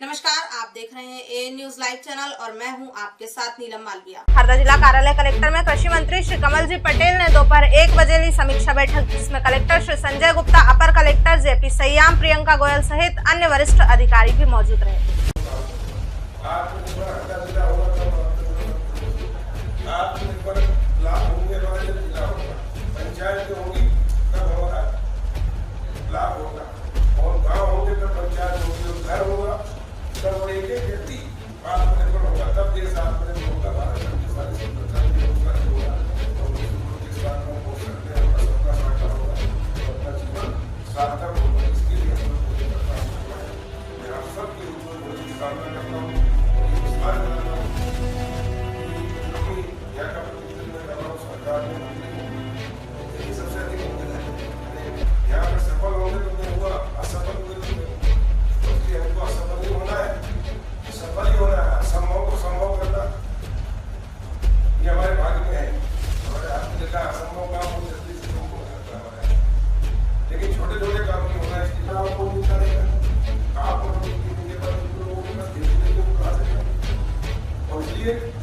नमस्कार, आप देख रहे हैं ए न्यूज लाइव चैनल और मैं हूं आपके साथ नीलम मालविया। हरदा जिला कार्यालय कलेक्टर में कृषि मंत्री श्री कमलजी पटेल ने दोपहर 1 बजे ली समीक्षा बैठक, जिसमें कलेक्टर श्री संजय गुप्ता, अपर कलेक्टर जेपी सयाम, प्रियंका गोयल सहित अन्य वरिष्ठ अधिकारी भी मौजूद रहे।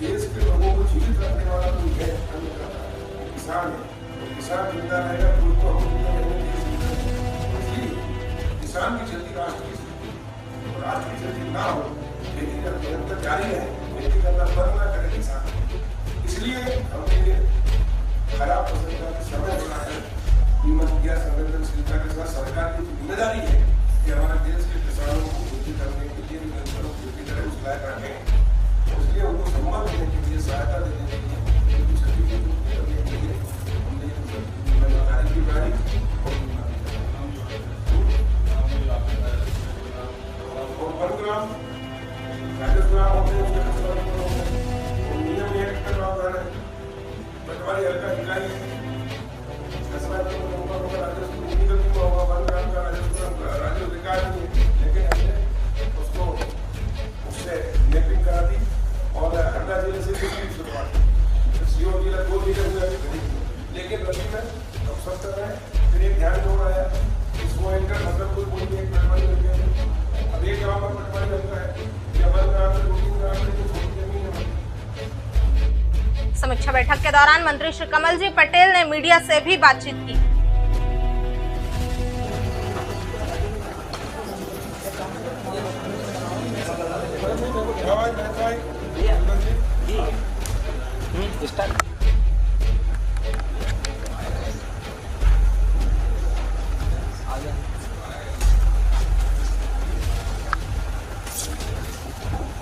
देश के लोगों को जीवित रखने वाला तो है किसान है। किसान जिंदा रहेगा तो हम जिंदा रहेंगे। किसान की क्षति राष्ट्र की क्षति और राष्ट्र की क्षति ना हो, खेती का निरंतर जारी है, खेती करना बंद ना करे किसान। इसलिए हमने खराब फसल का समय बना है, कीमत किया संवेदनशीलता के साथ सरकार की जिम्मेदारी है कि हमारे देश के किसानों को खेती करने के लिए निरंतर खेती करें, उस लायक रखें। इसलिए उनको सम्मान देने के लिए, सहायता देने के लिए, उनकी क्षति को दूर करने के लिए हमने जिम्मेदारी की गाड़ी और वनग्राम राजस्थान होते हैं, उसके नियम एक करना होता है। पटवारी हल्का इकाई है, राजस्व भूमिगत को होगा, वनग्राम का राजस्व विकास नहीं है, लेकिन हमने उसको उससे मैपिंग करा दी और हरदा जिले से शुरुआत सीओ जिला 2 जिले हुए अभी, लेकिन रवि में अब सब कर रहे हैं। फिर एक ध्यान हो रहा है, इसको एंकर मतलब कोई बोल एक पटवारी लग गया। अब एक गाँव पर पटवारी लगता है या वन ग्राम में 2-3 ग्राम में जो छोटी जमीन है। समीक्षा बैठक के दौरान मंत्री श्री कमलजी पटेल ने मीडिया से भी बातचीत की।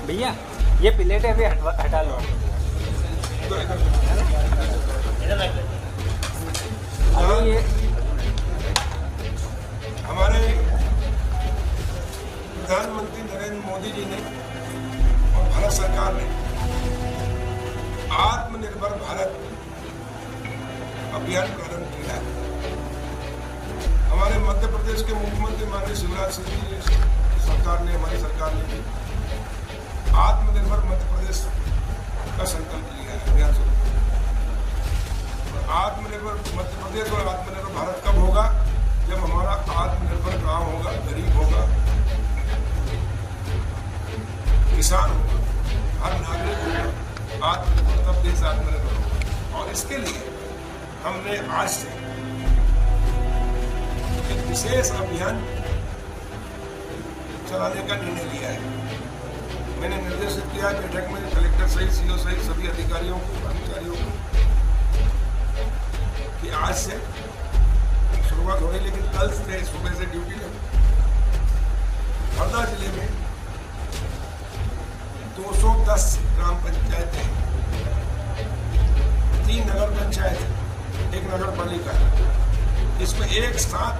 भैया ये प्लेट अभी हटा लो। अभी ये हमारे प्रधानमंत्री नरेंद्र मोदी जी ने और भारत सरकार ने आत्मनिर्भर भारत अभियान प्रारंभ किया है। हमारे मध्य प्रदेश के मुख्यमंत्री माननीय शिवराज सिंह जी सरकार ने, हमारी सरकार ने भी आत्मनिर्भर मध्य प्रदेश का संकल्प लिया है, अभियान शुरू। आत्मनिर्भर मध्य प्रदेश और आत्मनिर्भर भारत कब होगा? जब हमारा आत्मनिर्भर गांव होगा, गरीब होगा, किसान होगा, हर नागरिक होगा आत्मनिर्भर, तब देश आत्मनिर्भर होगा। और इसके लिए हमने आज से एक विशेष अभियान चलाने का निर्णय लिया है। मैंने निर्देशित किया बैठक में कलेक्टर सहित सीओ सहित सभी अधिकारियों को, कर्मचारियों को कि आज से शुरुआत हो रही, लेकिन कल से सुबह से ड्यूटी लगी। हरदा जिले में 210 ग्राम पंचायतें हैं, 3 नगर पंचायत है, 1 नगर पालिका है। इसमें एक साथ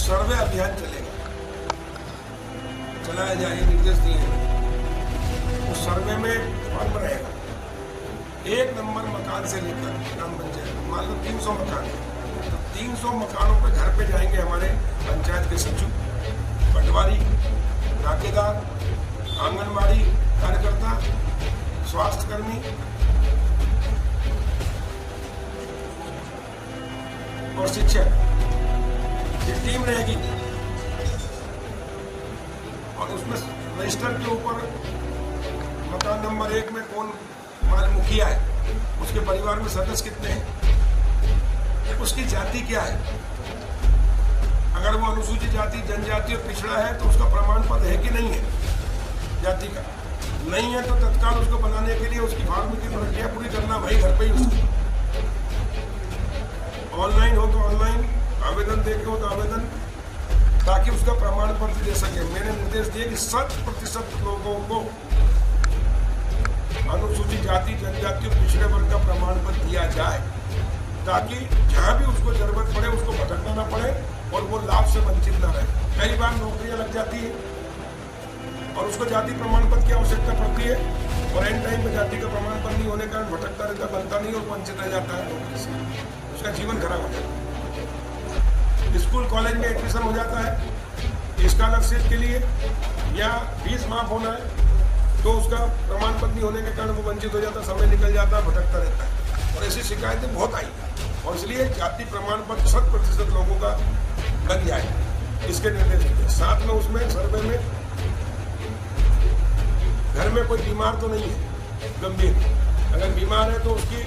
सर्वे अभियान चलाया जाए, निर्देश दिए हैं। उस सर्वे में फॉर्म रहेगा 1 नंबर मकान से लेकर ग्राम पंचायत, मान लो 300 मकान है, तो 300 मकानों पे घर पे जाएंगे हमारे पंचायत के सचिव, पटवारी, नाकेदार, आंगनबाड़ी कार्यकर्ता, स्वास्थ्य कर्मी और शिक्षक, ये टीम रहेगी। और उसमें रजिस्टर के ऊपर मकान नंबर 1 में कौन हमारे मुखिया है, उसके परिवार में सदस्य कितने हैं, उसकी जाति क्या है। अगर वो अनुसूचित जाति, जनजाति और पिछड़ा है तो उसका प्रमाण पत्र है कि नहीं है जाति का। नहीं है तो तत्काल उसको बनाने के लिए उसकी फॉर्म की प्रक्रिया पूरी करना भाई घर पे ही उसकी। ऑनलाइन हो तो ऑनलाइन आवेदन देके हो तो आवेदन, ताकि उसका प्रमाण पत्र दे सके। मैंने निर्देश दिए कि 100% लोगों को अनुसूचित जाति, जनजाति और पिछड़े वर्ग का प्रमाण पत्र दिया जाए, ताकि जहाँ भी उसको जरूरत पड़े उसको भटकना न पड़े और वो लाभ से वंचित न रहे। कई बार नौकरियां लग जाती है और उसको जाति प्रमाण पत्र की आवश्यकता पड़ती है और एंड टाइम में जाति का प्रमाण पत्र नहीं होने के कारण भटकता रहता, बनता नहीं और वंचित रह जाता है नौकरी से, उसका जीवन खराब हो जाता है। स्कूल कॉलेज में एडमिशन हो जाता है स्कॉलरशिप के लिए या फीस माफ होना है तो उसका प्रमाण पत्र नहीं होने के कारण वो वंचित हो जाता है, समय निकल जाता है, भटकता रहता है और ऐसी शिकायतें बहुत आई और इसलिए जाति प्रमाण पत्र 100% लोगों का बन जाए, इसके निर्देश दिए। साथ में उसमें सर्वे में घर में कोई बीमार तो नहीं है गंभीर, अगर बीमार है तो उसकी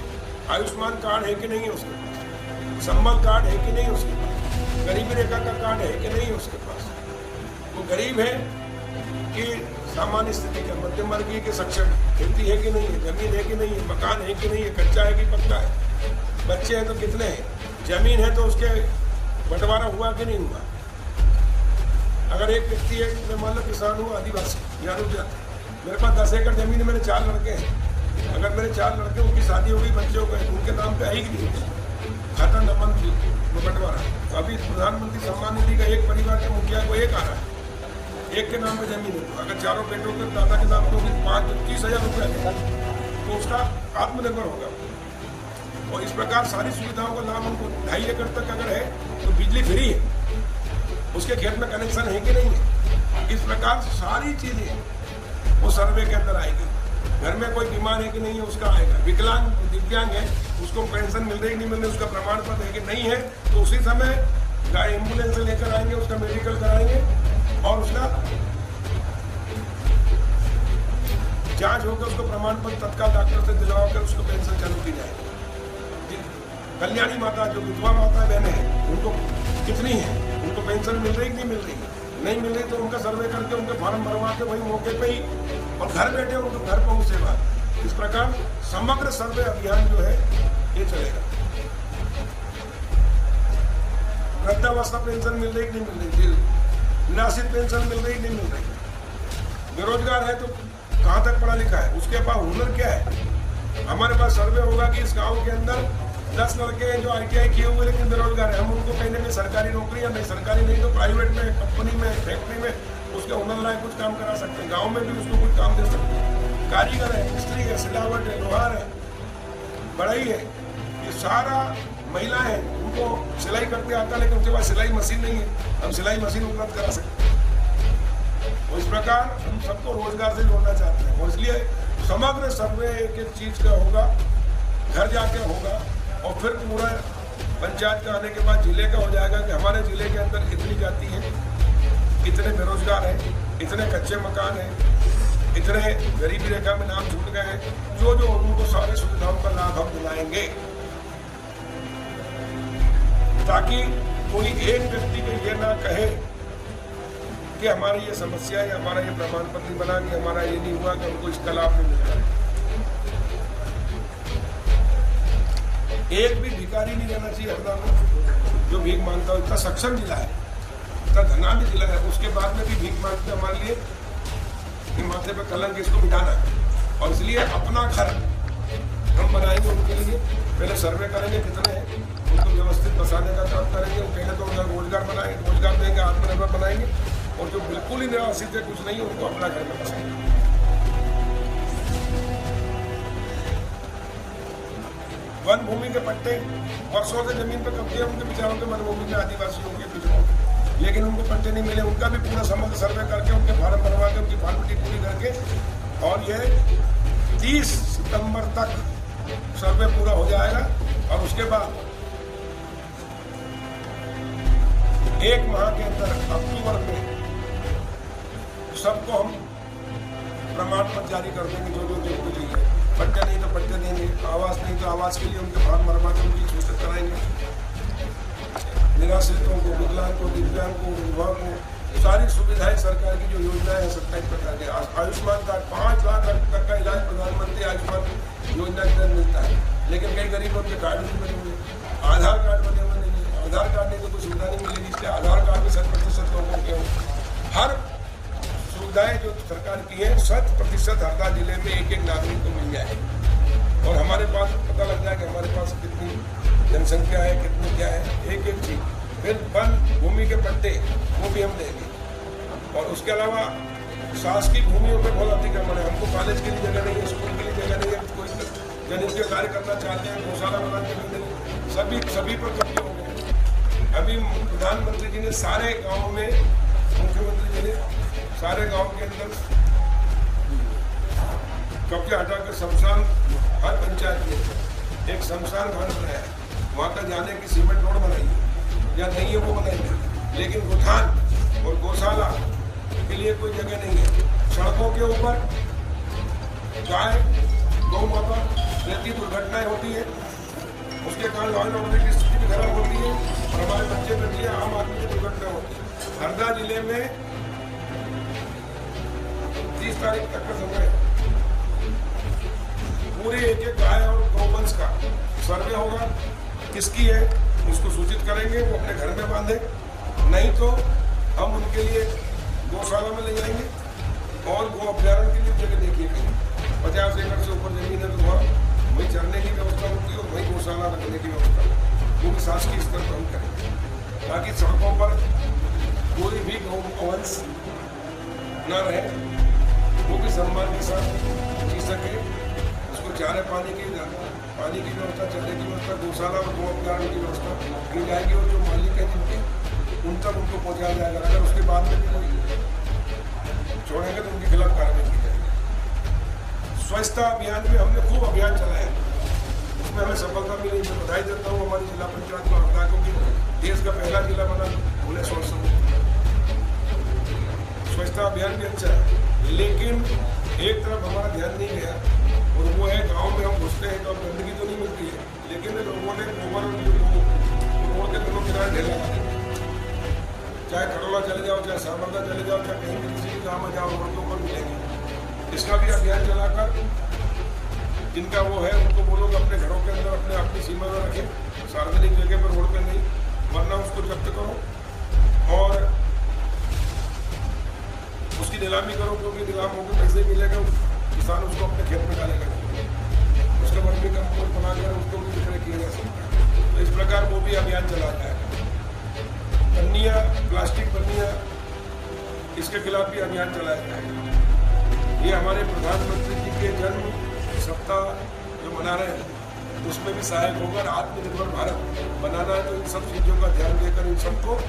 आयुष्मान कार्ड है कि नहीं है उसके पास, संबल कार्ड है कि नहीं उसके पास, गरीबी रेखा का कार्ड है कि नहीं उसके पास, वो गरीब है कि सामान्य स्थिति का, मध्यम वर्गीय के सक्षम, खेती है कि नहीं है, जमीन है कि नहीं है, मकान है कि नहीं है, कच्चा है कि पक्का है, बच्चे हैं तो कितने हैं, जमीन है तो उसके बंटवारा हुआ कि नहीं हुआ। अगर एक व्यक्ति है, मैं मान लो किसान हूँ, आदिवासी या मेरे पास 10 एकड़ जमीन है, मेरे 4 लड़के हैं, अगर मेरे 4 लड़के उनकी शादी हो गई, बच्चे हो गए, उनके नाम पे आई कि नहीं खाता नमन बंटवारा। तो अभी प्रधानमंत्री सम्मान निधि का एक परिवार के मुखिया को एक आ रहा है, एक के नाम पे जमीन है, तो अगर चारों बेटों के दादा के नाम पे होगी 30,000 रुपया देगा तो उसका आत्मनिर्भर होगा। और इस प्रकार सारी सुविधाओं का लाभ उनको 2.5 एकड़ तक अगर है तो बिजली फ्री है, उसके खेत में कनेक्शन है कि नहीं है। इस प्रकार सारी चीजें वो सर्वे के अंदर आएगी। घर में कोई बीमार है कि नहीं है उसका आएगा, विकलांग दिव्यांग है उसको पेंशन मिल रही नहीं मिल रही, उसका प्रमाण पत्र है कि नहीं है तो उसी समय गाड़ी एम्बुलेंस से लेकर आएंगे, उसका मेडिकल कराएंगे और उसका जांच होकर उसको प्रमाण पत्र तत्काल डॉक्टर से दिलवा कर उसको पेंशन चालू की जाएगी। कल्याणी माता जो विधवा माता बहनें हैं उनको कितनी है, उनको पेंशन मिल रही कि नहीं मिल रही, नहीं मिल रही तो उनका सर्वे करके उनके फॉर्म भरवा के वही मौके पे ही और घर बैठे उनको घर पहुंच सेवा। इस प्रकार समग्र सर्वे अभियान जो है ये चलेगा। वृद्धावस्था पेंशन मिल रही कि नहीं मिल रही, निराश्रित पेंशन मिल रही नहीं मिल रही, बेरोजगार है तो कहाँ तक पढ़ा लिखा है, उसके पास हुनर क्या है। हमारे पास सर्वे होगा कि इस गांव के अंदर 10 लड़के हैं जो ITI किए हुए लेकिन बेरोजगार है, हम उनको कहीं ना कहीं सरकारी नौकरी या नहीं सरकारी नहीं तो प्राइवेट में, कंपनी में, फैक्ट्री में उसके हुनर लायक कुछ काम करा सकते हैं, गाँव में भी उसको कुछ काम दे सकते हैं। कारीगर है, मिस्त्री है, सिलावट है, लोहार है, बढ़ई है, ये सारा महिला है, उनको सिलाई करते आता लेकिन उसके पास सिलाई मशीन नहीं है, हम सिलाई मशीन उपलब्ध करा सकते हैं। और इस प्रकार हम सबको रोजगार से जोड़ना चाहते हैं और इसलिए समग्र सर्वे एक एक चीज का होगा, घर जाके होगा और फिर पूरा पंचायत का आने के बाद जिले का हो जाएगा कि हमारे जिले के अंदर इतनी जाति है, इतने बेरोजगार हैं, इतने कच्चे मकान हैं, इतने गरीबी रेखा में नाम छूट गए हैं, जो जो उनको सारी सुविधाओं का लाभ हम दिलाएंगे ताकि कोई एक व्यक्ति को ये ना कहे कि हमारी ये समस्या है, हमारा ये प्रमाण पत्र नहीं बना, कि हमारा ये नहीं हुआ, कि हमको इसका लाभ नहीं मिल रहा है। एक भी भिखारी नहीं रहना चाहिए हरदा में जो भीख मांगता हो। इतना सक्षम जिला है, इतना धनाढ्य जिला है, उसके बाद में भी भीख मांगते हमारे लिए कि माथे पे कलंक इसको मिटाना है। और इसलिए अपना घर हम बनाएंगे उनके लिए, पहले सर्वे करेंगे कितने हैं, उनको व्यवस्थित बसाने का काम करेंगे, पहले तो उनका रोजगार बनाएंगे, रोजगार देंगे, आत्मनिर्भर बनाएंगे और जो बिल्कुल ही निराश्रित है, कुछ नहीं, उनको अपना घर में बसाएंगे। वन भूमि के पट्टे वर्षों से जमीन पर कब्जे उनके विचारों के वन भूमि में आदिवासियों के पिछड़ों, लेकिन उनको पट्टे नहीं मिले, उनका भी पूरा समग्र सर्वे करके उनके फार्म भरवा के उनकी फॉर्मेलिटी पूरी करके और ये 30 सितंबर तक सर्वे पूरा हो जाएगा और उसके बाद 1 माह के अंदर अक्टूबर में सबको हम प्रमाण पत्र जारी कर देंगे, जो जो जिनको चाहिए। पट्टे नहीं तो पट्टे देंगे, आवास नहीं तो आवास के लिए उनके फॉर्म भरवा के उनकी सूचित कराएंगे। निराश्रितों को, विकलांग को, दिव्यांग को, विधवा को सारी सुविधाएं सरकार की जो योजनाएं हैं 27 प्रकार के। आयुष्मान कार्ड 5 लाख तक का इलाज प्रधानमंत्री आयुष्मान योजना के तहत मिलता है, लेकिन कई गरीबों के कार्ड नहीं बने हुए, आधार कार्ड बने हुए नहीं है। आधार कार्ड नहीं तो कोई सुविधा नहीं मिलेगी, इसलिए आधार कार्ड में 100% लोगों के हर सुविधाएं जो सरकार की है 100% हरदा जिले में एक नागरिक को मिल जाए। और हमारे पास पता लग जाए कि हमारे पास कितनी जनसंख्या है, कितनी क्या है, एक चीज। फिर वन भूमि के पट्टे वो भी हम देंगे। और उसके अलावा शासकीय भूमियों पर बहुत अतिक्रमण है, हमको कॉलेज के लिए जगह नहीं है, स्कूल के लिए जगह नहीं है, कोई जनहित के कार्य करना चाहते हैं, गौशाला बनाने के लिए सभी पर कब्जे हो गए। अभी प्रधानमंत्री जी ने सारे गाँव में, मुख्यमंत्री जी ने सारे गांव के अंदर कब्जा हटा कर शमशान, हर पंचायत में एक शमशान घाट बनाया है। वहाँ का जाने की सीमेंट रोड बनाई है या नहीं है वो बनाएंगे, लेकिन गोठान और गौशाला के लिए कोई जगह नहीं है। सड़कों के ऊपर गाय, गौ माता रहती, दुर्घटनाएं होती है, उसके कारण लॉ एंड ऑर्डर की स्थिति भी खराब होती है और हमारे बच्चे बच्चे आम आदमी की दुर्घटना होती है। हरदा जिले में 30 तारीख तक का समय पूरे एक गाय और गौवंश का सर्वे होगा, किसकी है उसको सूचित करेंगे, वो अपने घर में बांधे, नहीं तो हम उनके लिए गौशाला में ले जाएंगे और गौ अभ्यारण्य के लिए जगह देखिए। 50 एकड़ से ऊपर जमीन है तो वहाँ वही चरने की व्यवस्था होती है और वही गौशाला रखने की व्यवस्था, वो भी शासकीय स्तर पर हम करेंगे, ताकि सड़कों पर कोई भी गौवंश न रहे, वो भी सम्मान के साथ जी सके। उसको चारे पानी की व्यवस्था, चारे की व्यवस्था, गौशाला और गौ अभ्यारण्य की व्यवस्था की जाएगी और जो मालिक है जिनके उन तक उनको पहुँचाया जाएगा। अगर उसके बाद में भी कोई छोड़ेंगे तो उनके खिलाफ कार्रवाई की जाएगी। स्वच्छता अभियान में हमने खूब अभियान चलाया, उसमें हमें सफलता मिली। मैं बधाई देता हूँ हमारी जिला पंचायत को, हरदा को, कि देश का पहला जिला बना खुले शौच से मुक्त। स्वच्छता अभियान भी अच्छा है, लेकिन एक तरफ हमारा ध्यान नहीं गया और वो है गांव में हम घुसते हैं तो अब गंदगी तो नहीं मिलती है, लेकिन लोगों ने गोबर रोड के दोनों किनारे ढेर लगा दिया। चाहे खड़ोला चले जाओ, चाहे सामरदा चले जाओ, चाहे कहीं भी किसी गाँव में जाओ, रोड के ऊपर मिलेंगे। इसका भी अभियान चलाकर जिनका वो है उनको बोलो कि अपने घरों के अंदर अपनी सीमा में रखें, सार्वजनिक जगह पर रोड पर नहीं, वरना उसको जब्त करो और उसकी नीलामी करो, क्योंकि नीलाम होकर पैसे मिलेगा, किसान उसको अपने खेत में डालेगा, उसका वर्मी कंपोस्ट बनाकर उसको भी विक्रय किया जा सकता है। तो इस प्रकार वो भी अभियान चलाया जाएगा। पन्नियाँ, प्लास्टिक पन्नियाँ, इसके खिलाफ भी अभियान चलाया जाएगा। ये हमारे प्रधानमंत्री जी के जन्म सप्ताह जो मना रहे हैं उसमें भी सहायक होकर आत्मनिर्भर भारत बनाना है, तो इन सब चीज़ों का ध्यान देकर इन सबको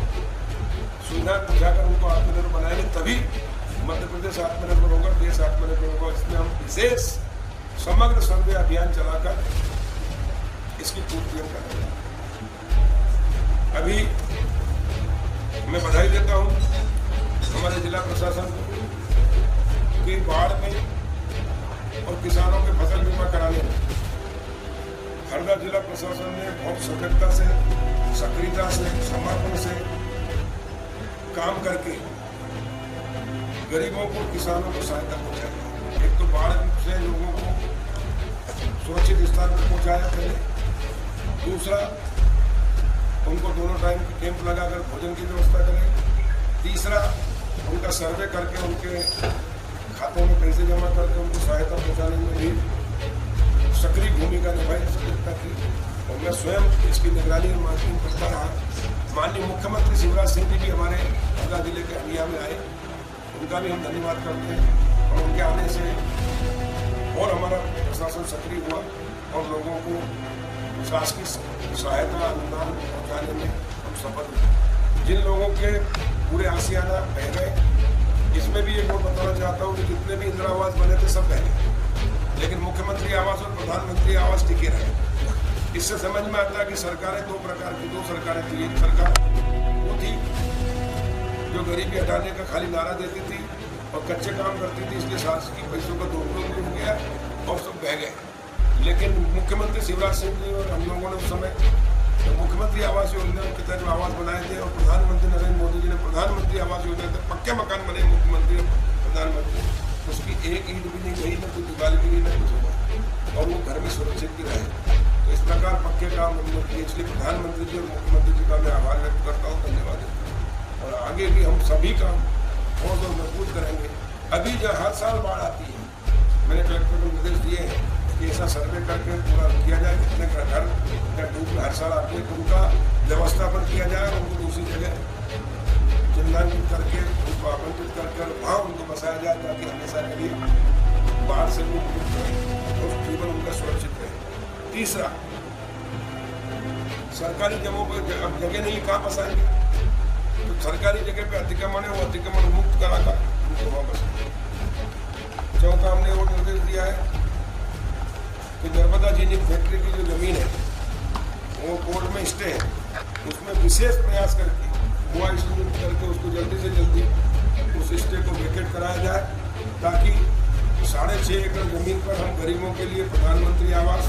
सुविधा पहुँचाकर उनको आत्मनिर्भर बनाएंगे, तभी मध्य प्रदेश आत्मनिर्भर होगा, देश आत्मनिर्भर होगा। इसमें हम विशेष समग्र सर्वे अभियान चलाकर इसकी पूर्ति हम करेंगे। अभी मैं बधाई देता हूँ हमारे जिला प्रशासन को कि बाढ़ में और किसानों के फसल बीमा कराने में हरदा जिला प्रशासन ने बहुत सतर्कता से, सक्रियता से, समर्पण से काम करके गरीबों को, किसानों को सहायता पहुंचाई। एक तो बाढ़ से लोगों को सुरक्षित स्थान पर पहुंचाया पहले, दूसरा उनको दोनों टाइम कैंप लगाकर भोजन की व्यवस्था करें, तीसरा उनका सर्वे करके उनके खातों में पैसे जमा करके उनको सहायता पहुंचाने में भी सक्रिय भूमिका निभाई सकता थी। और मैं स्वयं इसकी निगरानी और मॉनिटरिंग करता रहा। माननीय मुख्यमंत्री शिवराज सिंह जी भी हमारे हरदा जिले के हंडिया में आए, उनका भी हम धन्यवाद करते हैं। और उनके आने से और हमारा प्रशासन सक्रिय हुआ और लोगों को शासकीय सहायता अनुदान पहुँचाने में हम सफल हुए। जिन लोगों के पूरे आशियाना बह गए, इसमें भी एक और बताना चाहता हूँ कि जितने भी इंदिरा आवास बने थे सब बह गए, लेकिन मुख्यमंत्री आवास और प्रधानमंत्री आवास टिके रहे। इससे समझ में आता है कि सरकारें दो प्रकार की, दो सरकारें थी। एक सरकार वो थी जो गरीबी हटाने का खाली नारा देती थी और कच्चे काम करती थी, इसलिए शासकीय पैसों का दुरुपयोग भी हो गया और सब बह गए। लेकिन मुख्यमंत्री शिवराज सिंह जी और हम लोगों ने उस समय तो मुख्यमंत्री आवास योजना के तहत जो आवास बनाए थे और प्रधानमंत्री नरेंद्र मोदी जी ने प्रधानमंत्री आवास योजना के पक्के मकान बने, मुख्यमंत्री और प्रधानमंत्री, उसकी एक ईंट भी नहीं गई, न कोई दीवार गिरी, न कुछ हुआ और वो घर में सुरक्षित भी रहे। तो इस प्रकार पक्के काम हमने किए, इसलिए प्रधानमंत्री जी और मुख्यमंत्री जी का मैं आभार व्यक्त करता हूँ, धन्यवाद। और आगे भी हम सभी काम और मजबूत करेंगे। अभी जो हर साल बाढ़ आती है, मैंने कलेक्टर को निर्देश दिए हैं कि ऐसा सर्वे करके पूरा किया जाए, कितने घर डूब हर साल आते हैं, उनका व्यवस्थापन किया जाए और उनको दूसरी जगह चिन्हांकित करके उनको आवंटित कर वहाँ उनको बसाया जाए, ताकि हमेशा के लिए बाढ़ से वो मुक्त रहे और जीवन उनका सुरक्षित रहे। तीसरा, सरकारी जगहों पर अब जगह नहीं, कहाँ बसाएंगे? तो सरकारी जगह पे अतिक्रमण है, वो अतिक्रमण मुक्त कराकर उनको वहाँ बसाएंगे। चौथा, हमने वो निर्देश दिया है कि नर्मदा जिनिंग फैक्ट्री की जो जमीन है वो कोर्ट में स्टे है, उसमें विशेष प्रयास करके हुआ इंस्टीट्यूट करके उसको जल्दी से जल्दी उस स्टे को वेकेट कराया जाए, ताकि 6.5 एकड़ जमीन पर हम गरीबों के लिए प्रधानमंत्री आवास,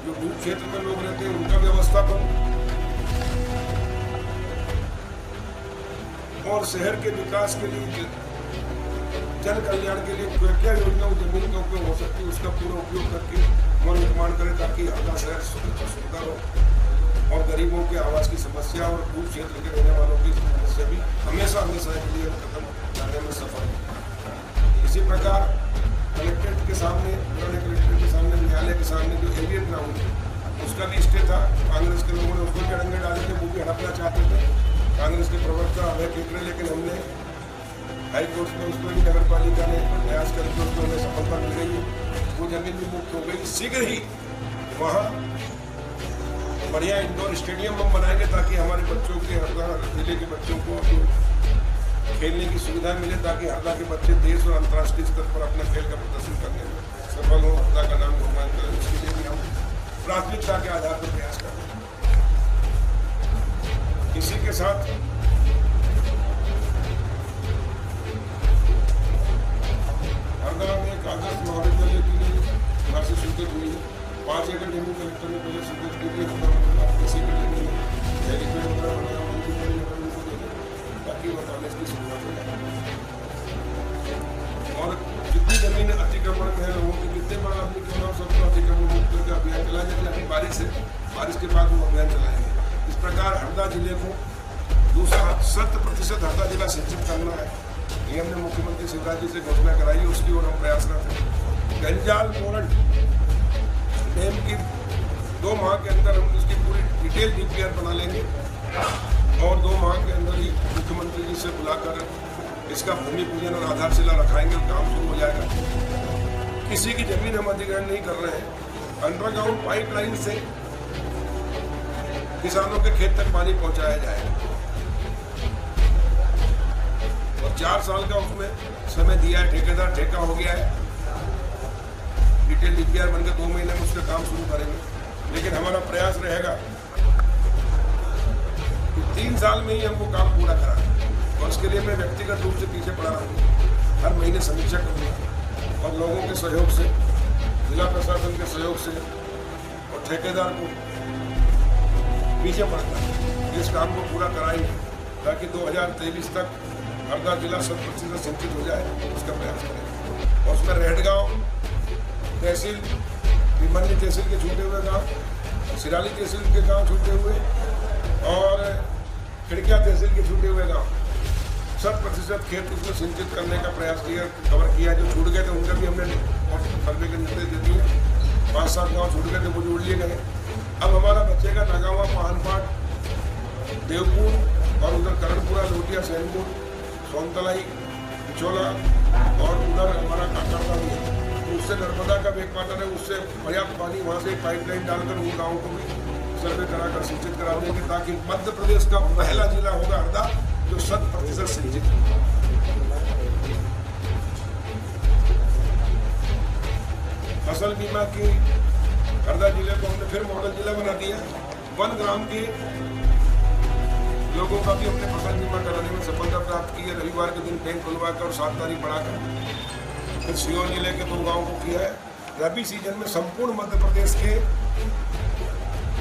जो भू क्षेत्र में लोग रहते हैं उनका व्यवस्थापन और शहर के विकास के लिए, जन कल्याण के लिए क्या क्या योजना जमीन का उपयोग हो सकती है, उसका पूरा उपयोग करके वो निर्माण करें, ताकि हमारा शहर सुंदर हो और गरीबों के आवास की समस्या और भू क्षेत्र के रहने वालों की समस्या भी हमेशा के लिए खत्म करने में सफल है। इसी प्रकार कलेक्ट्रेट के सामने, पुराने कलेक्ट्रेट के सामने, न्यायालय के सामने जो एरियर ग्राउंड है, उसका भी स्टे था, कांग्रेस के लोगों ने उसको भी अड़ंगे डाले थे, वो भी हड़पना चाहते थे कांग्रेस के प्रवक्ता अभय केकरे, लेकिन हमने हाई कोर्ट में उसको भी नगर पालिका ने प्रयास करके उसको हमें सफलता मिल गई है, वो जमीन भी मुक्त हो गई। शीघ्र ही वहाँ बढ़िया इंडोर स्टेडियम हम बनाएंगे, ताकि हमारे बच्चों के, हरदा जिले के बच्चों को खेलने की सुविधा मिले, ताकि हरदा के बच्चे देश और अंतर्राष्ट्रीय स्तर पर अपना खेल का प्रदर्शन करने में सफल हो, हरदा का नाम निर्माण करें। इसके लिए भी हम प्राथमिकता के आधार पर प्रयास करें। इसी के साथ हरदा में एक आदर्श महाविद्यालय के लिए राशि स्वीकृत हुई है। 5 एकड़ जमीन कलेक्टर ने पहले स्वीकृत की थी, किसी की जमीन हेलीपैड वगैरह बनाया, उनको दे दें, ताकि वह कॉलेज की शुरुआत हो जाए। और जितनी जमीन अतिक्रमण में है लोगों की, कितने बड़ा आदमी क्यों ना, सबको अतिक्रमण मुक्त करके अभियान चलाया जाए। अभी बारिश है, बारिश के बाद वो अभियान चलाएंगे। इस प्रकार हरदा जिले को दूसरा 100% हरदा जिला सिंचित करना है, ये हमने मुख्यमंत्री शिवराज जी से घोषणा कराई है, उसकी ओर हम प्रयासरत हैं। गंजाल मोरन डैम की 2 माह के अंदर हम उसकी पूरी डिटेल DPR बना लेंगे और 2 माह के अंदर ही मुख्यमंत्री जी से बुलाकर इसका भूमि पूजन और आधारशिला रखाएंगे और काम शुरू हो जाएगा। किसी की जमीन हम अधिग्रहण नहीं कर रहे हैं। अंडरग्राउंड पाइपलाइन से किसानों के खेत तक पानी पहुंचाया जाएगा और 4 साल का उसमें समय दिया है। ठेकेदार ठेका हो गया है, डिटेल DPR बनकर 2 महीने में उसका काम शुरू करेंगे। लेकिन हमारा प्रयास रहेगा कि 3 साल में ही हम वो काम पूरा कराएं और उसके लिए मैं व्यक्तिगत रूप से पीछे पड़ा रहूँगा। हर महीने समीक्षा करूँगा और लोगों के सहयोग से, जिला प्रशासन के सहयोग से और ठेकेदार को पीछे पड़कर इस काम को पूरा कराएंगे, ताकि 2023 तक हरदा जिला 100% सिंचित हो जाए, उसका प्रयास करेंगे। और उसमें रेहटगांव तहसील, भिमन्नी तहसील के छूटे हुए गांव, सिराली तहसील के गांव छूटे हुए और खिड़किया तहसील के छूटे हुए गांव, 100% खेत उसमें सिंचित करने का प्रयास किया, कवर किया। जो छूट गए थे उनका भी हमने सर्वे के निर्देश दे दिए। 5-7 गाँव छूट गए थे, वो जोड़ लिए गए। अब हमारा बच्चेगा नागावा, पानपाट, देवपुर और उधर करणपुरा, लोटिया, सैनपुर, सोनतलाई, पिछोला और उधर हमारा काकड़वा भी है। उससे नर्मदा का बैकवाटर है, उससे पर्याप्त पानी वहाँ से पाइपलाइन डालकर उन गाँव को भी सर्वे कराकर सिंचित करा देंगे, ताकि मध्य प्रदेश का पहला जिला होगा हरदा जो 100% सिंचित है। फसल बीमा की हरदा जिले को हमने फिर मॉडल जिला बना दिया। 1 ग्राम की लोगों का भी हमने फसल बीमा कराने में सफलता प्राप्त की है। रविवार के दिन बैंक खुलवाकर और 7 तारीख बढ़ाकर फिर सीहोर जिले के 2 गाँव को किया है। रबी सीजन में संपूर्ण मध्य प्रदेश के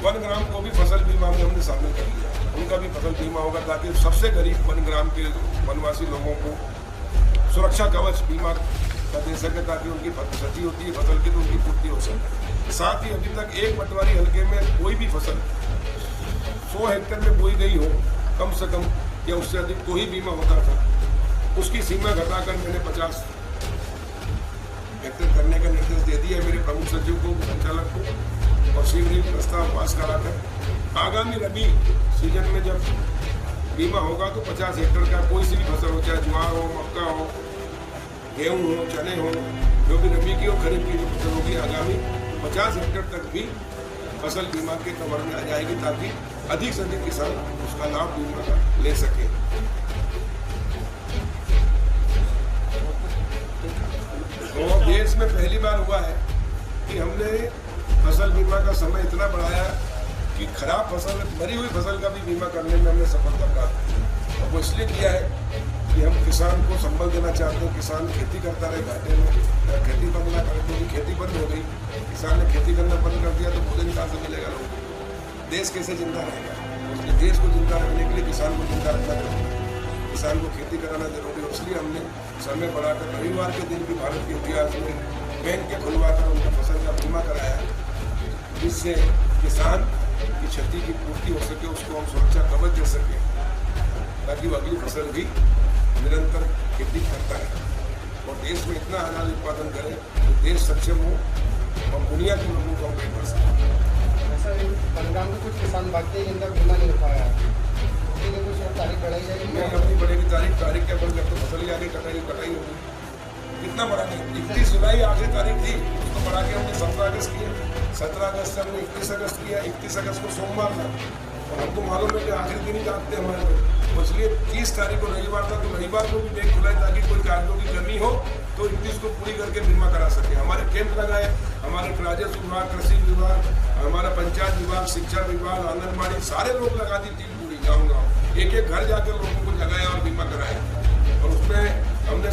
1 ग्राम को भी फसल बीमा में हमने शामिल कर लिया। उनका भी फसल बीमा होगा ताकि सबसे गरीब 1 ग्राम के वनवासी लोगों को सुरक्षा कवच बीमा का दे सके, ताकि उनकी क्षति होती है फसल की तो उनकी पूर्ति हो सके। साथ ही अभी तक एक पटवारी हल्के में कोई भी फसल 100 हेक्टेयर में बोई गई हो कम से कम या उससे अधिक तो ही बीमा होता था। उसकी सीमा घटाकर मैंने 50 हेक्टेयर करने का निर्देश दे दिया है मेरे प्रमुख सचिव को, संचालक को, और शीघ्र ही प्रस्ताव पास कराकर आगामी रबी सीजन में जब बीमा होगा तो 50 हेक्टेयर का कोई सी भी फसल हो, चाहे ज्वार हो, मक्का हो, गेहूँ हो, चने हो, जो भी रबी की और खरीफ की जो फसल होगी, आगामी 50 हेक्टेयर तक भी फसल बीमा के कवर में आ जाएगी, ताकि अधिक से अधिक किसान उसका लाभ बीमा का ले सके। तो देश में पहली बार हुआ है कि हमने फसल बीमा का समय इतना बढ़ाया कि खराब फसल, मरी हुई फसल का भी बीमा करने में हमने सफलता प्राप्त की। और वो इसलिए किया है कि हम किसान को संबल देना चाहते हैं। किसान खेती करता रहे घाटे में, खेती बंद ना करे, क्योंकि खेती बंद हो गई, किसान ने खेती करना बंद कर दिया तो भोजन कहाँ से मिलेगा लोगों को, देश कैसे जिंदा रहेगा। इसलिए देश को जिंदा रखने के लिए किसान को जिंदा रखना जरूरी है, किसान को खेती कराना जरूरी है। इसलिए हमने समय बढ़ाकर रविवार के दिन भी भारत के इतिहास में बैंक के खुलवाकर उनका फसल का बीमा कराया, जिससे किसान की क्षति की पूर्ति हो सके, उसको हम सुरक्षा कवच दे सके, ताकि वो अगली फसल भी निरंतर खेती करता है और देश में इतना अनाज उत्पादन करे तो देश सक्षम हो और दुनिया के लोगों को हम कर सकें। ऐसा पंजाब में कुछ किसान भागते हैं जिनका बीमा नहीं हो पाया, उसके लिए कुछ तारीख बढ़ाई जाएगी? नहीं, अपनी बढ़ेगी तारीख क्या बंद करते फसल ही आगे कटाई होगी। कितना बढ़ा नहीं, 31 जुलाई आखिरी तारीख थी, उसको बढ़ा के हमने 17 अगस्त किया, 17 अगस्त से हमने 31 अगस्त किया, 31 अगस्त को सोमवार था और हमको मालूम है कि आखिरी दिन ही जाते हमारे लोग, इसलिए 30 तारीख को रविवार था, तो रविवार को भी बैंक खुला है ताकि कोई कागजों की कमी हो तो 31 को पूरी करके बीमा करा सके। हमारे कैंप लगाए, हमारे राजस्व विभाग, कृषि विभाग, हमारा पंचायत विभाग, शिक्षा विभाग, आंगनबाड़ी, सारे लोग लगा दी टीम पूरी गाँव एक एक घर जाकर लोगों को जगाया और बीमा कराया। और उसमें हमने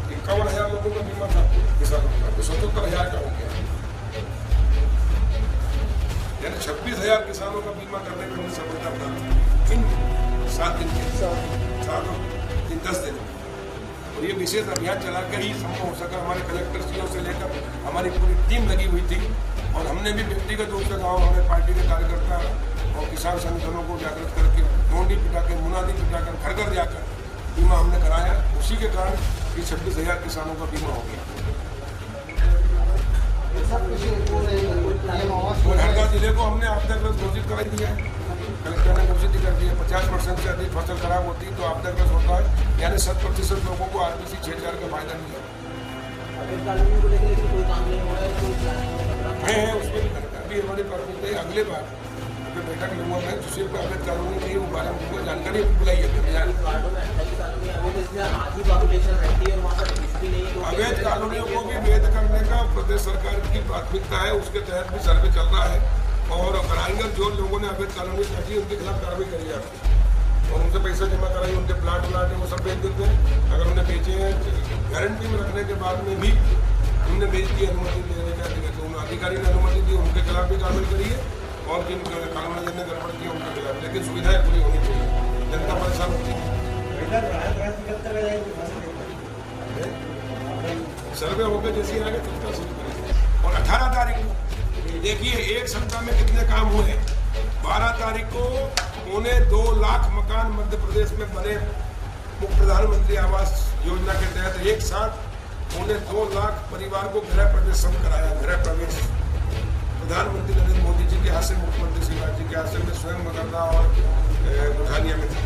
51,000 लोगों का बीमा था किसानों का, तो 77,000 का हो गया, यानी 26,000 किसानों का बीमा करने में हमने सफलता प्राप्त इन 7 दिन के 10 दिन। और ये विशेष अभियान चलाकर ही संभव हो सका। हमारे कलेक्टर सीओ से लेकर हमारी पूरी टीम लगी हुई थी और हमने भी व्यक्तिगत रूप से गाँव हमारे पार्टी के कार्यकर्ता और किसान संगठनों को जागृत करके डोंडी पिटाकर, मुनादी पिटाकर, घर घर जाकर बीमा हमने कराया। उसी के कारण ये 26,000 किसानों का बीमा हो गया। और हरदा जिले को हमने आपदाग्रस्त घोषित करा दिया है, कलेक्टर ने घोषित कर दिया। 50% से अधिक फसल खराब होती है तो आपदाग्रस्त होता है, यानी 100% लोगों को आरबीसी 6,000 का फायदा मिला है। उसमें भी हमारी प्राथमिकता है। अगले बार बैठक लूंगा मैं, जिससे अवैध कानूनी नहीं, वो बारे में जानकारी बुलाई है। अवैध कानूनियों को भी वैध करने का प्रदेश सरकार की प्राथमिकता है, उसके तहत भी सर्वे चल रहा है। और कराएंगे जो लोगों ने अवैध कानूनी रखी उनके खिलाफ कार्रवाई करी जाती है और उनसे पैसा जमा कराई, उनके प्लाट है वो सब बेच देते हैं। अगर उन्हें बेचे हैं गारंटी में रखने के बाद में भी उनने बेच दी, अनुमति देने का अधिकारी ने अनुमति दी, उनके खिलाफ भी कार्रवाई करी है और जिन कानून ने गड़बड़ की उनके खिलाफ, लेकिन सुविधाएं पूरी होनी चाहिए, जनता परेशान होती है। सर्वे होकर जैसे आगे चलता शुरू करेंगे। और 18 तारीख को देखिए एक सप्ताह में कितने काम हुए। 12 तारीख को 2.25 लाख मकान मध्य प्रदेश में बने। प्रधानमंत्री आवास योजना के तहत एक साथ 2.25 लाख परिवार को गृह प्रवेश कराया। गृह प्रवेश प्रधानमंत्री नरेंद्र मोदी जी के हाथ से, मुख्यमंत्री शिवराज जी के हाथ से, मैं स्वयं मगरदा और बुधानिया में था,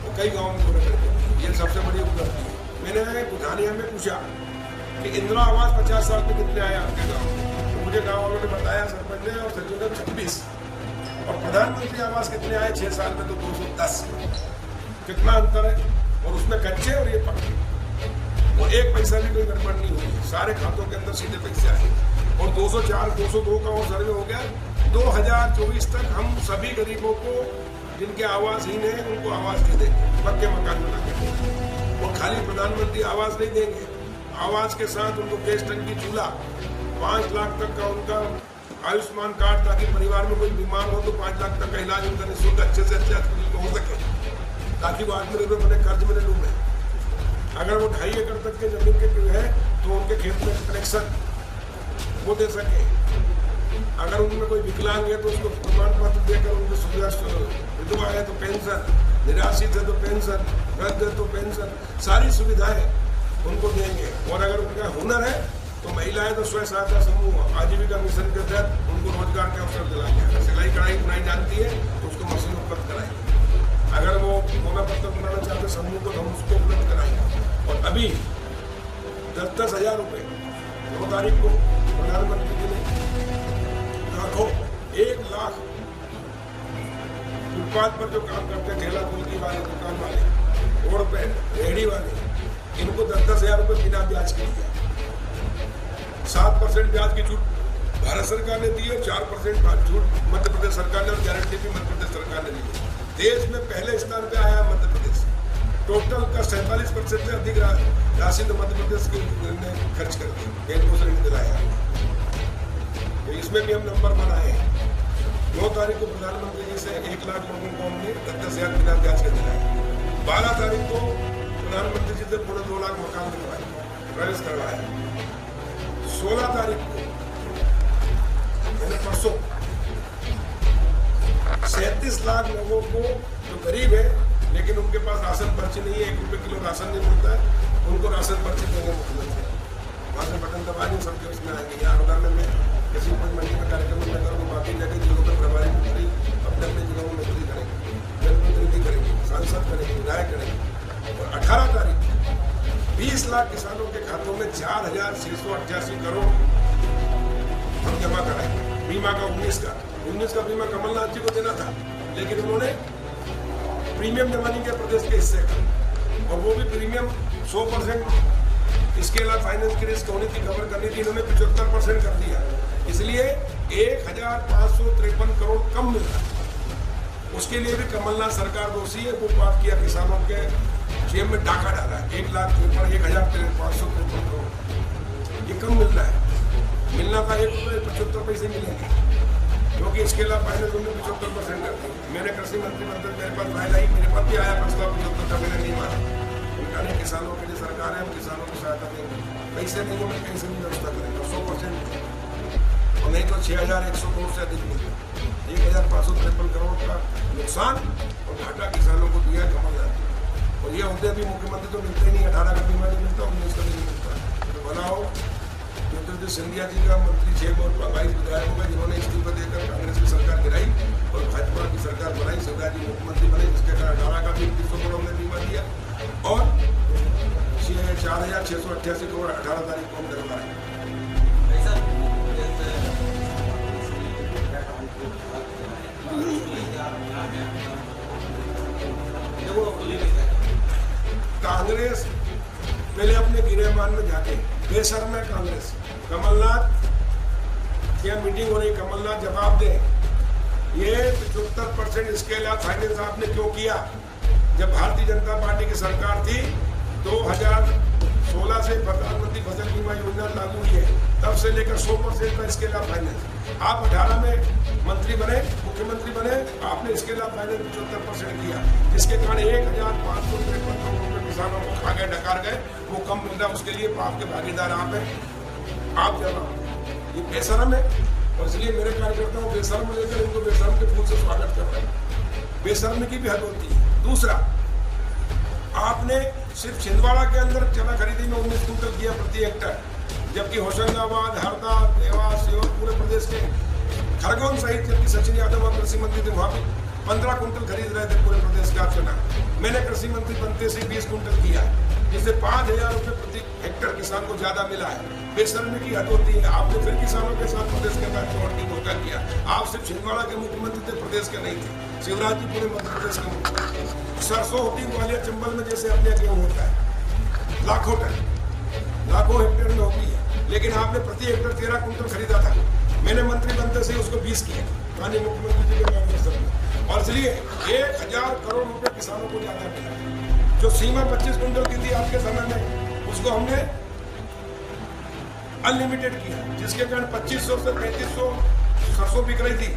तो कई गाँव में ये सबसे बड़ी उपलब्धि है। मैंने बुधानिया में पूछा कि इंदिरा आवास 50 साल में कितने आए आपके गाँव, तो मुझे गाँव वालों ने बताया, सरपंच ने और सचिव ने 26, और प्रधानमंत्री आवास कितने आए 6 साल में, तो 210। कितना अंतर है। और उसमें कच्चे और ये पक्के, और एक पैसा भी कोई गड़बड़ नहीं हुई, सारे खातों के अंदर सीधे पैसे आए। और 204, 202 का और सर्वे हो गया। 2024 तक हम सभी गरीबों को जिनके आवासहीन है उनको आवास दे देंगे, पक्के मकान बना के देंगे। वो खाली प्रधानमंत्री आवास नहीं देंगे, आवास के साथ उनको गैस टंकी, चूल्हा, 5 लाख तक का उनका आयुष्मान कार्ड, ताकि परिवार में कोई बीमार हो तो 5 लाख तक का इलाज उनका निःशुल्क अच्छे से अच्छे अस्पताल में हो सके, ताकि वो आत्मनिर्भर बने, कर्ज में डूबे। अगर वो 2.5 एकड़ तक के जमीन के है तो उनके खेत में कनेक्शन वो दे सके। अगर उनमें कोई विकलांग है तो उसको प्रमाण पत्र देकर उनकी सुविधा, विधवा है तो पेंशन, निराश्रित है तो पेंशन, वृद्ध है तो पेंशन, सारी सुविधाएं उनको देंगे। और अगर उनका हुनर है तो महिलाएं तो स्वयं सहायता समूह आजीविका मिशन के तहत उनको रोजगार के अवसर दिलाएंगे। अगर सिलाई कढ़ाई बुनाई जानती है तो उसको मशीन उपलब्ध कराएंगे। अगर वो मोना पत्र बनाना चाहते समूह को तो हम उसको उपलब्ध कराएंगे। और अभी 10-10 हज़ार रुपये 2 तारीख को प्रधानमंत्री जी ने लाखों 1 लाख फुटपाथ पर जो काम करते हैं, ठेला फुल्की वाले, दुकान वाले, रोड पे रेहड़ी वाले, इनको 10-10 हज़ार रुपये बिना ब्याज के दिया। 7% ब्याज की छूट भारत सरकार ने दी है, 4% छूट मध्य प्रदेश सरकार ने, और गारंटी भी मध्य प्रदेश सरकार ने दी है। देश में पहले स्थान पे आया मध्य प्रदेश। टोटल का 47% से अधिक राशि तो मध्य प्रदेश के ने खर्च कर दी, बैंकों से दिलाया। तो इसमें भी हम नंबर बनाए हैं। 9 तारीख को प्रधानमंत्री जी से 1 लाख लोगों को हमने 10-10 हज़ार बिना ब्याज के दिलाया। 12 तारीख को प्रधानमंत्री जी से 2.25 लाख मकान दिलवाए, प्रवेश करवाया। 16 तारीख को मैंने परसों 37 लाख लोगों को जो गरीब है लेकिन उनके पास राशन पर्ची नहीं है, 1 रुपये किलो राशन नहीं मिलता है, उनको राशन पर्ची देंगे मुख्यमंत्री। वहाँ से बटन दबा नहीं सबके उसमें आएंगे। यहाँ उदाहरण में किसी कोई मंडी में कार्यक्रम में करूँ, बाकी जगह जिलों में प्रभारी मंत्री अपने अपने जिलों में नौकरी करेंगे, जनप्रतिनिधि करेंगे, सांसद करेंगे, विधायक करेंगे। और 18 तारीख 20 लाख किसानों के खातों में 4,688 करोड़ हम जमा कराएंगे। बीमा का 19 का बीमा कमलनाथ जी को देना था, लेकिन उन्होंने प्रीमियम जमा नहीं किया प्रदेश के हिस्से का, और वो भी प्रीमियम 100% इसके अलावा फाइनेंस की रिस्क होने की खबर करनी थी, इन्होंने 75% कर दिया। इसलिए 1,553 करोड़ कम मिल रहा है। उसके लिए भी कमलनाथ सरकार दोषी है। वो पास किया, किसानों के जेब में डाका डाला है। 1,553 करोड़ ये कम मिल रहा है। मिलना था 1 रुपये 75 पैसे मिलेंगे, क्योंकि इसके अलावा फाइनेंस उन्होंने 75% कर दी। मैंने कृषि मंत्री मंत्री मेरे पास फाइल आई, मेरे पास भी आया फैसला 75 का, मैंने नहीं माना। उनका नहीं, किसानों के लिए सरकार है, हम किसानों को सहायता देंगे। पैसे नहीं होंगे, कहीं से भी व्यवस्था करेंगे 100%, और नहीं तो 6,100 करोड़ से अधिक मिल गया। 1,553 करोड़ का नुकसान और घाटा किसानों को दिया कमलनाथ। और ये होते भी मुख्यमंत्री तो मिलते नहीं, 18 का बीमा नहीं मिलता, 19 का नहीं मिलता। तो बनाओ ज्योतिरादित्य सिंधिया जी का मंत्री 6 और 22 विधायकों का, जिन्होंने इस्तीफा देकर कांग्रेस की सरकार गिराई और भाजपा की सरकार बनाई, शिवराज जी मुख्यमंत्री बने, जिसके कारण 18 का भी 2100 करोड़ हमने बीमा दिया, और 4,688 करोड़ 18 तारीख को हम दिलवा रहे हैं। कांग्रेस पहले अपने गिरेबान में जाके, बेशर्म है कांग्रेस। कमलनाथ क्या मीटिंग हो रही, कमलनाथ जवाब दे। ये 75% इसके अलावा फाइनेंस आपने क्यों किया? जब भारतीय जनता पार्टी की सरकार थी 2016 से प्रधानमंत्री फसल बीमा योजना लागू हुई है, तब से लेकर 100% का इसके अलावा फाइनेंस। आप 18 में मंत्री बने, मुख्यमंत्री बने, आपने इसके अलावा फाइनेंस 75% किया, जिसके कारण 1,553 करोड़ रुपये किसानों को खा गए, डकार गए। वो कम मिल रहा, उसके लिए आपके भागीदार आप हैं। आप जवाब, ये बेशर्म है, और इसलिए मेरे कार्यकर्ताओं बेशर्म लेकर इनको बेशर्म के फूल से स्वागत कर रहे हैं। बेशर्म की भी हद होती है। दूसरा, आपने सिर्फ छिंदवाड़ा के अंदर चना खरीदी में 19 कुंटल किया प्रति हेक्टर, जबकि होशंगाबाद, हरदा, देवास, सेवक, पूरे प्रदेश के खरगोन सहित, जबकि सचिन यादव और कृषि मंत्री थे, वहाँ पे 15 कुंटल खरीद रहे थे पूरे प्रदेश का चना। मैंने कृषि मंत्री बनते से 20 कुंटल किया है, जिससे 5,000 रुपये प्रति हेक्टर किसान को ज्यादा मिला है। बेशर्मी की हद होती है। आपने फिर किसानों के साथ प्रदेश के अंदर चोट की धोखा किया। आप सिर्फ छिंदवाड़ा के मुख्यमंत्री थे, प्रदेश के नहीं थे। शिवराज जी पूरे मध्य प्रदेश के मुख्यमंत्री। सरसों होती ग्वालियर चंबल में जैसे अपने गेहूँ होता है, लाखों टन, लाखों हेक्टेयर में होती है, लेकिन आपने प्रति हेक्टर 13 कुंटल खरीदा था। मैंने मंत्री बनते से उसको 20 किया, माननीय मुख्यमंत्री जी के मार्गदर्शन में। और इसलिए 1000 करोड़ रुपए किसानों को ज्यादा मिला। जो सीमा 25 क्विंटल की थी आपके समय में, उसको हमने अनलिमिटेड किया, जिसके कारण 2500 से 3500 सरसों बिक रही थी।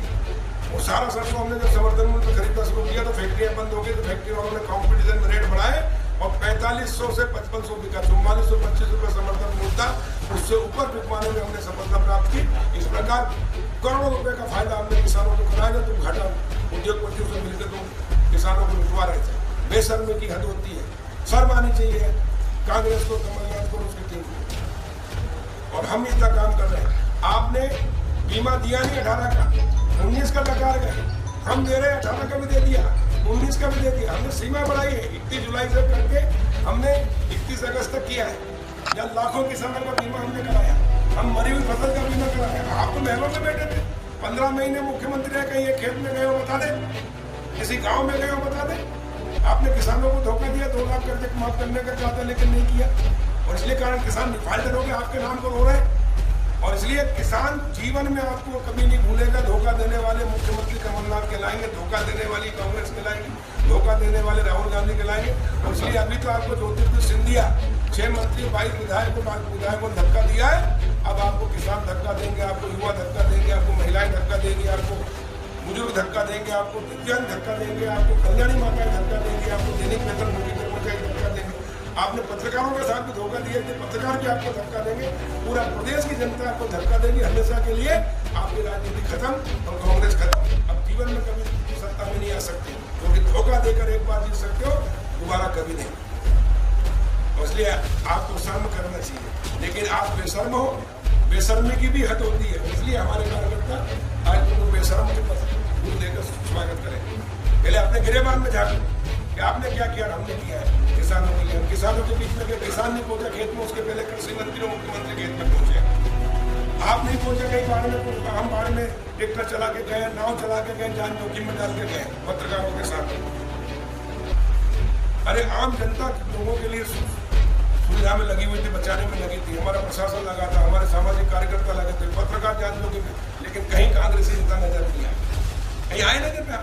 वो सारा सरसों हमने जब समर्थन मूल्य पर खरीदना शुरू किया तो फैक्ट्रियां बंद हो गई, तो फैक्ट्री वालों ने कॉम्पिटिशन में रेट बढ़ाए और 4500 से 5500 बिका। 4425 रुपये समर्थन मूल्य था, उससे ऊपर बिकवाने में हमने सफलता प्राप्त की। इस प्रकार करोड़ों रुपए का फायदा हमने किसानों को कराया। तुम घाटा उद्योगपतियों से मिलकर तुम किसानों को लुटवा रहे थे। बेशर्मी की हद होती है, शर्म आनी चाहिए कांग्रेस को, कमलनाथ को, उसकी टीम को। और हम इतना काम कर रहे हैं। आपने बीमा दिया नहीं 18 का, 19 का नकार गए, हम दे रहे हैं 18 का भी दे दिया, 19 का भी दे दिया। हमने सीमा बढ़ाई है 31 जुलाई से करके हमने 31 अगस्त तक किया है। या लाखों किसानों का बीमा हमने कराया, हम मरी हुई फसल का बीमा कराया। आप तो महलों में बैठे थे, 15 महीने मुख्यमंत्री रहे, कहीं एक खेत में गए हो बता दे, किसी गांव में गए हो बता दे। आपने किसानों को धोखा दिया, 2 लाख कर्ज माफ करने का चाहता लेकिन नहीं किया, और इसलिए कारण किसान डिफाल्टर हो गए, आपके नाम पर रो रहे हैं। और इसलिए किसान जीवन में आपको कभी नहीं भूलेगा। धोखा देने वाले मुख्यमंत्री कमलनाथ कहलाएंगे, धोखा देने वाली कांग्रेस कहलाएंगी, धोखा देने वाले राहुल गांधी कहलाएंगे। और इसलिए अभी तो आपको ज्योतिरादित्य सिंधिया 6 मंत्री 22 विधायकों ने धक्का दिया है। अब आपको किसान धक्का देंगे, आपको युवा धक्का देंगे, आपको महिलाएं धक्का देंगी, आपको बुजुर्ग धक्का देंगे, आपको दिव्यांग धक्का देंगे, आपको कल्याणी माताएं धक्का देंगे, आपको दैनिक वेतन कर्मचारी धक्का देंगे। आपने पत्रकारों के साथ भी धोखा दिया, पत्रकार भी आपको धक्का देंगे, पूरा प्रदेश की जनता आपको धक्का देगी। हमेशा के लिए आपकी राजनीति खत्म और कांग्रेस खत्म। अब जीवन में कभी सत्ता में नहीं आ सकती, क्योंकि धोखा देकर एक बार जीत सकते हो, दोबारा कभी नहीं। इसलिए आपको शर्म करना चाहिए, लेकिन आप बेशर्म हो, बेशर्मी की भी हद होती है। इसलिए हमारे कार्यकर्ता आज तुमको बेशर्म के पद लेकर स्वागत करेंगे। पहले अपने गिरेबान में झाँको कि आपने क्या किया, हमने किया है किसानों के लिए। किसानों के बीच में किसान नहीं पहुंचा खेत में, उसके पहले कृषि मंत्री और मुख्यमंत्री खेत में पहुंचे। आप नहीं पहुंचे कहीं बाढ़ में, हम बाढ़ में ट्रैक्टर चला के गए, नाव चला के गए, जान जोखिम में डाल के गए पत्रकारों के साथ। अरे आम जनता लोगों के लिए सुविधा में लगी हुई थी, बचाने में लगी थी, हमारा प्रशासन लगा था, हमारे सामाजिक कार्यकर्ता लगे थे, पत्रकार जान जोखिम में, लेकिन कहीं कांग्रेसी नेता नजर नहीं आया, कहीं आए नजर में।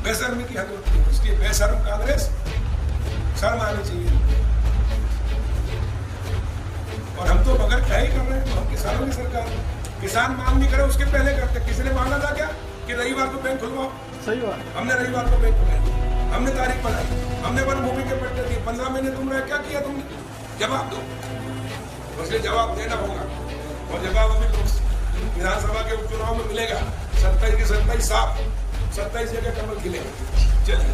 बेशर्मी की हद होती है, इसलिए बेशर्म कांग्रेस, शर्म आनी चाहिए। और हम तो बगैर क्या ही कर रहे हैं, हम किसानों की सरकार। किसान मांग नहीं करे उसके पहले करते। किसी ने मांगा था क्या कि रविवार को बैंक खुलवाओ? सही बात, हमने रविवार को बैंक खुलवाया, हमने तारीख बनाई, हमने वन भूमि के पट्टे दिए। 15 महीने तुम रहे, क्या किया तुमने? जवाब दो, उसके जवाब देना होगा। और जवाब अभी विधानसभा के उपचुनाव में मिलेगा। 27 की 27 साफ, 27 जगह कमल खिलेगा। चलिए